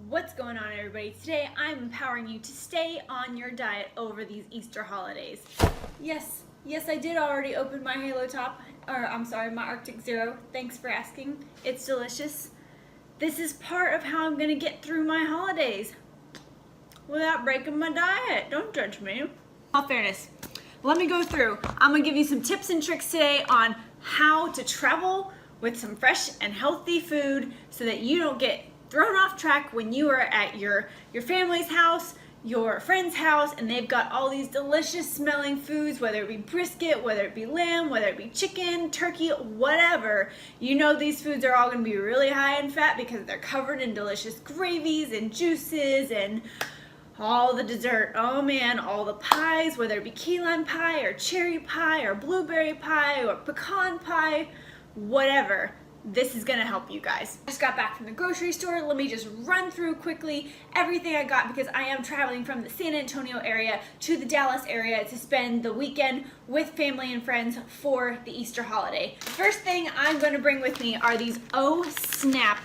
What's going on, everybody? Today I'm empowering you to stay on your diet over these Easter holidays. Yes, I did already open my Halo Top, my Arctic Zero. Thanks for asking. It's delicious. This is part of how I'm gonna get through my holidays without breaking my diet. Don't judge me. In all fairness, let me go through. I'm gonna give you some tips and tricks today on how to travel with some fresh and healthy food so that you don't get thrown off track when you are at your family's house, your friend's house, and they've got all these delicious smelling foods, whether it be brisket, whether it be lamb, whether it be chicken, turkey, whatever. You know these foods are all gonna be really high in fat because they're covered in delicious gravies and juices and all the dessert. Oh man, all the pies, whether it be key lime pie or cherry pie or blueberry pie or pecan pie, whatever. This is gonna help you guys. I just got back from the grocery store. Let me just run through quickly everything I got because I am traveling from the San Antonio area to the Dallas area to spend the weekend with family and friends for the Easter holiday. The first thing I'm gonna bring with me are these Oh Snap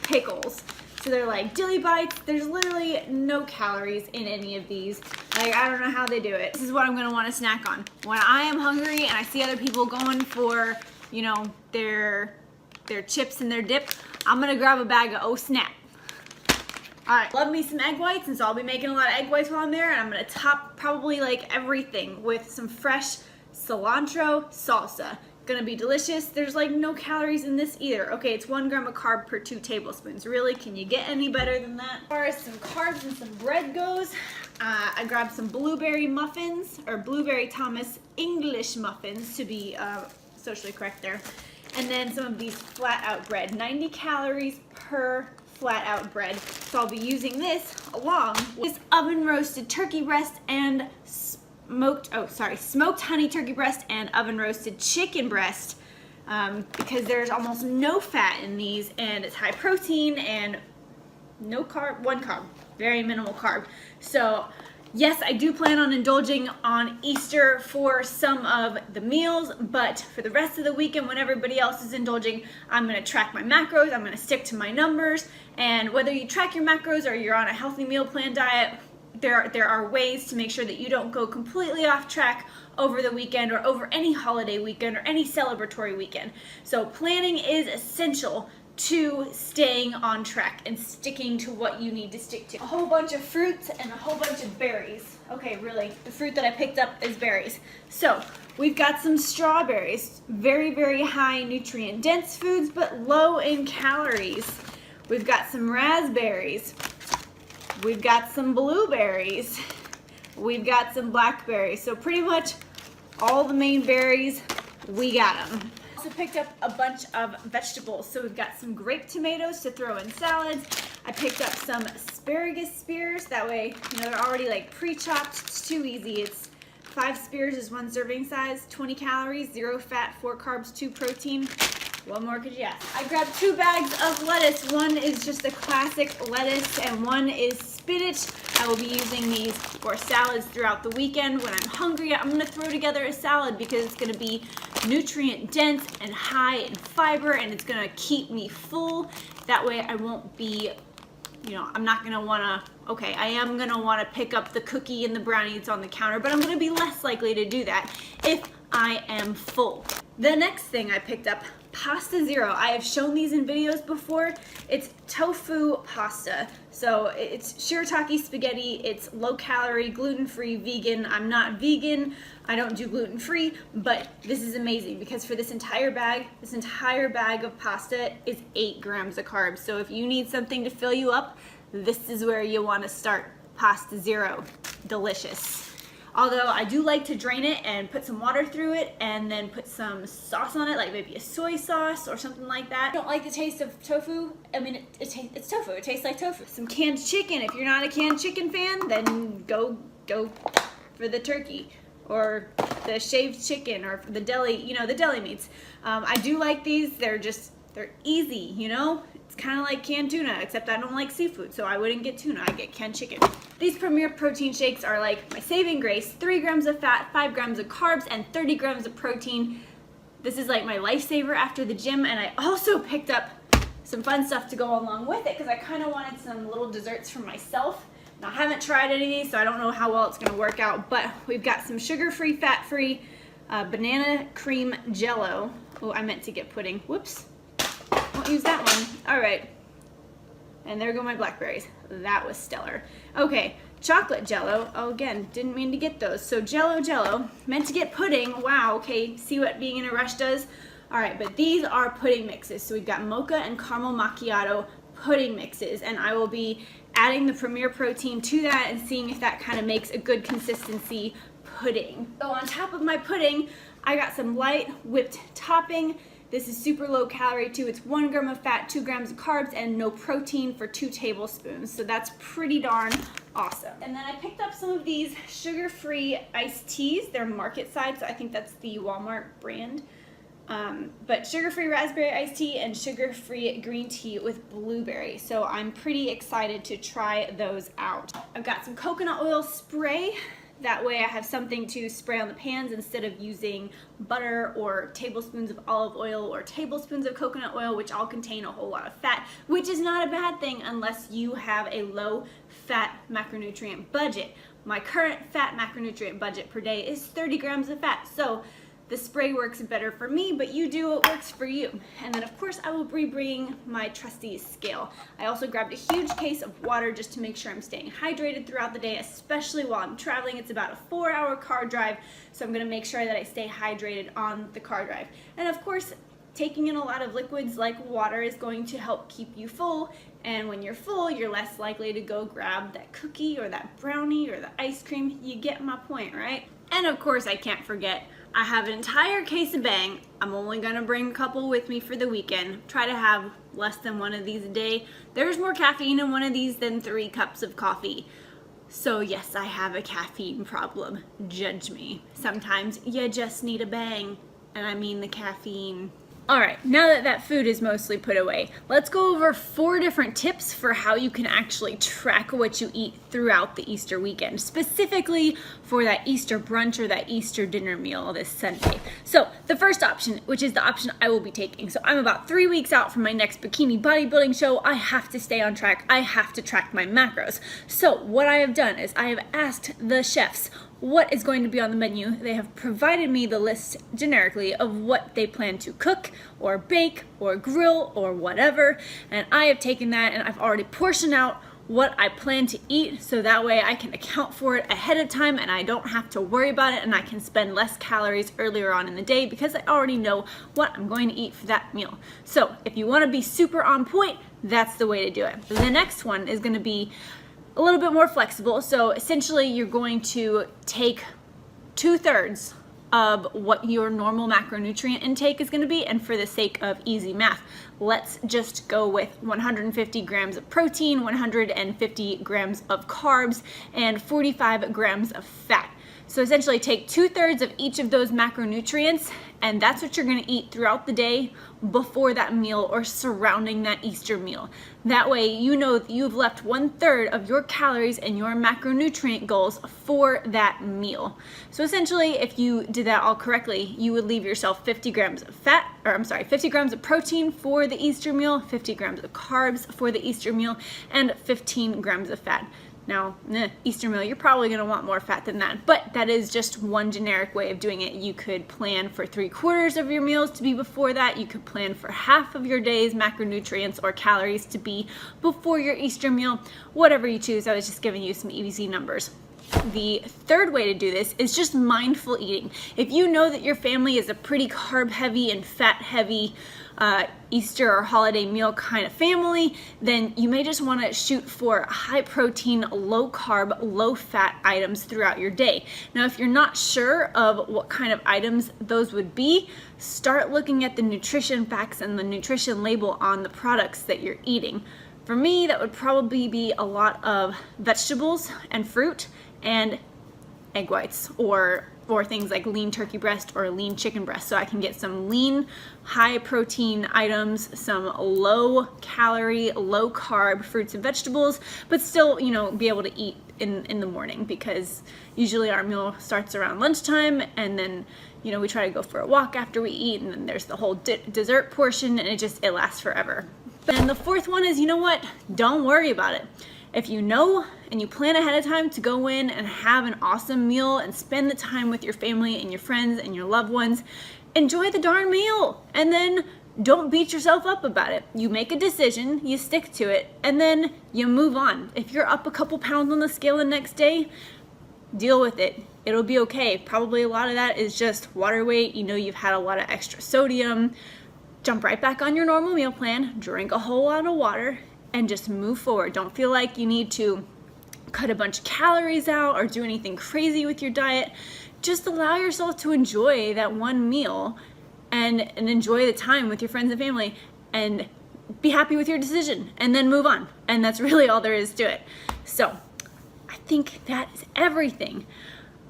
pickles. So they're like dilly bites. There's literally no calories in any of these. Like, I don't know how they do it. This is what I'm gonna wanna snack on. When I am hungry and I see other people going for, you know, their chips and their dip, I'm gonna grab a bag of Oh Snap. All right, love me some egg whites, and so I'll be making a lot of egg whites while I'm there, and I'm gonna top probably like everything with some fresh cilantro salsa. Gonna be delicious. There's like no calories in this either. Okay, it's 1 gram of carb per 2 tablespoons. Really, can you get any better than that? As far as some carbs and some bread goes, I grabbed some blueberry muffins, or blueberry Thomas English muffins to be socially correct there. And then some of these flat out bread, 90 calories per flat out bread. So I'll be using this along with this oven roasted turkey breast and smoked honey turkey breast and oven roasted chicken breast because there's almost no fat in these and it's high protein and no carb, 1 carb, very minimal carb. So yes, I do plan on indulging on Easter for some of the meals, but for the rest of the weekend when everybody else is indulging, I'm gonna track my macros, I'm gonna stick to my numbers, and whether you track your macros or you're on a healthy meal plan diet, there are ways to make sure that you don't go completely off track over the weekend or over any holiday weekend or any celebratory weekend. So planning is essential to staying on track and sticking to what you need to stick to. A whole bunch of fruits and a whole bunch of berries. Okay, really, the fruit that I picked up is berries. So we've got some strawberries, very, very high nutrient dense foods, but low in calories. We've got some raspberries. We've got some blueberries. We've got some blackberries. So pretty much all the main berries, we got them. Also picked up a bunch of vegetables. So we've got some grape tomatoes to throw in salads. I picked up some asparagus spears. That way, you know, they're already like pre-chopped. It's too easy. It's 5 spears is 1 serving size, 20 calories, 0 fat, 4 carbs, 2 protein. What more could you ask? I grabbed 2 bags of lettuce. One is just a classic lettuce and one is spinach. I will be using these for salads throughout the weekend. When I'm hungry, I'm gonna throw together a salad because it's gonna be nutrient dense and high in fiber and it's gonna keep me full. That way I won't be, you know, I'm not gonna wanna, okay, I am gonna wanna pick up the cookie and the brownie that's on the counter, but I'm gonna be less likely to do that if I am full. The next thing I picked up, Pasta Zero. I have shown these in videos before. It's tofu pasta. So it's shirataki spaghetti. It's low calorie, gluten-free, vegan. I'm not vegan. I don't do gluten-free, but this is amazing because for this entire bag of pasta is 8 grams of carbs. So if you need something to fill you up, this is where you want to start. Pasta Zero. Delicious. Although I do like to drain it and put some water through it and then put some sauce on it, like maybe a soy sauce or something like that. I don't like the taste of tofu. I mean, it's tofu. It tastes like tofu. Some canned chicken. If you're not a canned chicken fan, then go for the turkey or the shaved chicken or the deli, you know, the deli meats. I do like these. They're easy, you know? It's kind of like canned tuna, except I don't like seafood, so I wouldn't get tuna, I get canned chicken. These Premier Protein Shakes are like my saving grace, 3 grams of fat, 5 grams of carbs, and 30 grams of protein. This is like my lifesaver after the gym, and I also picked up some fun stuff to go along with it because I kind of wanted some little desserts for myself. Now, I haven't tried any of these, so I don't know how well it's going to work out, but we've got some sugar-free, fat-free banana cream jello. Oh, I meant to get pudding. Whoops. Won't use that one. All right. And there go my blackberries. That was stellar. Okay, chocolate jello. Oh, again, didn't mean to get those. So jello. Meant to get pudding. Wow, okay, see what being in a rush does? All right, but these are pudding mixes. So we've got mocha and caramel macchiato pudding mixes, and I will be adding the Premier Protein to that and seeing if that kind of makes a good consistency pudding. So on top of my pudding, I got some light whipped topping. This is super low calorie too. It's 1 gram of fat, 2 grams of carbs, and no protein for 2 tablespoons. So that's pretty darn awesome. And then I picked up some of these sugar-free iced teas. They're market side, so I think that's the Walmart brand. But sugar-free raspberry iced tea and sugar-free green tea with blueberry. So I'm pretty excited to try those out. I've got some coconut oil spray. That way I have something to spray on the pans instead of using butter or tablespoons of olive oil or tablespoons of coconut oil, which all contain a whole lot of fat, which is not a bad thing unless you have a low fat macronutrient budget. My current fat macronutrient budget per day is 30 grams of fat. So the spray works better for me, but you do what works for you. And then of course I will be bringing my trusty scale. I also grabbed a huge case of water just to make sure I'm staying hydrated throughout the day, especially while I'm traveling. It's about a 4-hour car drive, so I'm gonna make sure that I stay hydrated on the car drive. And of course, taking in a lot of liquids like water is going to help keep you full. And when you're full, you're less likely to go grab that cookie or that brownie or the ice cream. You get my point, right? And of course, I can't forget, I have an entire case of Bang. I'm only gonna bring a couple with me for the weekend. Try to have less than one of these a day. There's more caffeine in one of these than 3 cups of coffee. So yes, I have a caffeine problem. Judge me. Sometimes you just need a Bang, and I mean the caffeine. All right, now that that food is mostly put away, let's go over 4 different tips for how you can actually track what you eat throughout the Easter weekend, specifically for that Easter brunch or that Easter dinner meal this Sunday. So the first option, which is the option I will be taking. So I'm about 3 weeks out from my next bikini bodybuilding show. I have to stay on track. I have to track my macros. So what I have done is I have asked the chefs what is going to be on the menu. They have provided me the list generically of what they plan to cook or bake or grill or whatever, and I have taken that and I've already portioned out what I plan to eat, so that way I can account for it ahead of time and I don't have to worry about it, and I can spend less calories earlier on in the day because I already know what I'm going to eat for that meal. So if you want to be super on point, that's the way to do it. The next one is going to be a little bit more flexible. So essentially you're going to take 2/3 of what your normal macronutrient intake is going to be, and for the sake of easy math, let's just go with 150 grams of protein, 150 grams of carbs, and 45 grams of fat. So essentially take 2/3 of each of those macronutrients, and that's what you're going to eat throughout the day before that meal or surrounding that Easter meal. That way you know that you've left 1/3 of your calories and your macronutrient goals for that meal. So essentially, if you did that all correctly, you would leave yourself 50 grams of 50 grams of protein for the Easter meal, 50 grams of carbs for the Easter meal, and 15 grams of fat. Now, Easter meal, you're probably gonna want more fat than that, but that is just one generic way of doing it. You could plan for 3/4 of your meals to be before that. You could plan for half of your day's macronutrients or calories to be before your Easter meal. Whatever you choose, I was just giving you some easy numbers. The third way to do this is just mindful eating. If you know that your family is a pretty carb heavy and fat heavy Easter or holiday meal kind of family, then you may just want to shoot for high protein, low carb, low fat items throughout your day. Now, if you're not sure of what kind of items those would be, start looking at the nutrition facts and the nutrition label on the products that you're eating. For me, that would probably be a lot of vegetables and fruit and egg whites, or things like lean turkey breast or lean chicken breast, so I can get some lean, high protein items, some low calorie, low carb fruits and vegetables, but still, you know, be able to eat in the morning, because usually our meal starts around lunchtime, and then, you know, we try to go for a walk after we eat, and then there's the whole dessert portion, and it lasts forever. And the fourth one is, you know what? Don't worry about it. If you know and you plan ahead of time to go in and have an awesome meal and spend the time with your family and your friends and your loved ones, enjoy the darn meal. And then don't beat yourself up about it. You make a decision, you stick to it, and then you move on. If you're up a couple pounds on the scale the next day, deal with it. It'll be okay. Probably a lot of that is just water weight. You know you've had a lot of extra sodium. Jump right back on your normal meal plan, drink a whole lot of water, and just move forward. Don't feel like you need to cut a bunch of calories out or do anything crazy with your diet. Just allow yourself to enjoy that one meal and enjoy the time with your friends and family and be happy with your decision and then move on. And that's really all there is to it. So I think that is everything.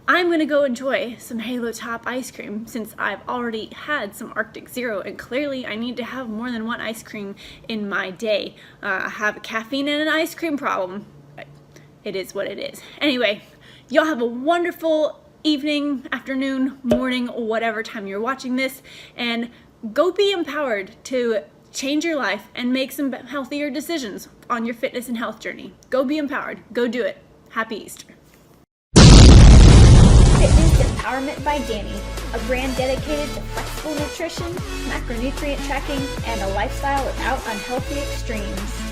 I'm gonna go enjoy some Halo Top ice cream since I've already had some Arctic Zero, and clearly I need to have more than one ice cream in my day. I have a caffeine and an ice cream problem. It is what it is. Anyway, y'all have a wonderful evening, afternoon, morning, whatever time you're watching this, and go be empowered to change your life and make some healthier decisions on your fitness and health journey. Go be empowered. Go do it. Happy Easter. Fitness Empowerment by Danny, a brand dedicated to flexible nutrition, macronutrient tracking, and a lifestyle without unhealthy extremes.